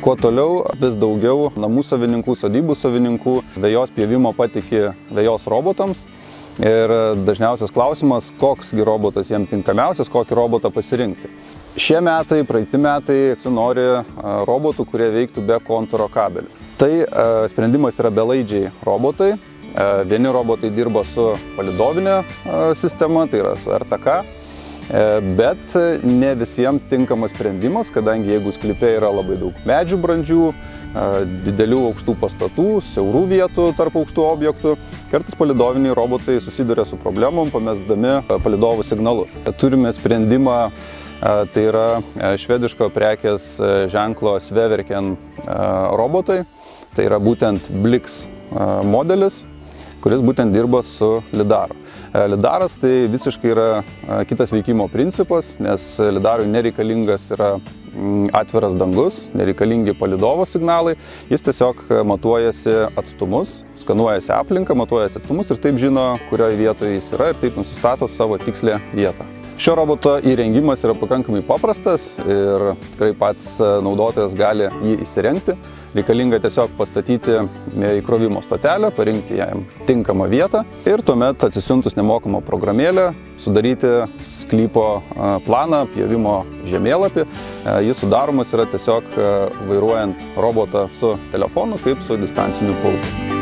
Kuo toliau, vis daugiau namų savininkų, sodybų savininkų vejos pjovimo patiki vejos robotams. Ir dažniausias klausimas, koksgi robotas jiems tinkamiausias, kokį robotą pasirinkti. Šie metai, praeiti metai nori robotų, kurie veiktų be kontūro kabelių. Tai sprendimas yra belaidžiai robotai. Vieni robotai dirba su palidovinė sistema, tai yra su RTK, bet ne visiems tinkamas sprendimas, kadangi jeigu sklype yra labai daug medžių brandžių, didelių aukštų pastatų, siaurų vietų tarp aukštų objektų, kartais palidoviniai robotai susiduria su problemom, pamesdami palidovų signalus. Turime sprendimą, tai yra švediško prekės ženklo Sveverken robotai, tai yra būtent Blix modelis, kuris būtent dirba su lidaru. Lidaras tai visiškai yra kitas veikimo principas, nes lidarui nereikalingas yra atviras dangus, nereikalingi palidovo signalai, jis tiesiog matuojasi atstumus, skanuojasi aplinką, matuojasi atstumus ir taip žino, kurioje vietoje jis yra ir taip nusistato savo tikslę vietą. Šio roboto įrengimas yra pakankamai paprastas ir tikrai pats naudotojas gali jį įsirengti. Reikalinga tiesiog pastatyti įkrovimo stotelę, parinkti jam tinkamą vietą ir tuomet atsisiuntus nemokamą programėlę sudaryti sklypo planą, pjovimo žemėlapį. Jis sudaromas yra tiesiog vairuojant robotą su telefonu kaip su distanciniu pultu.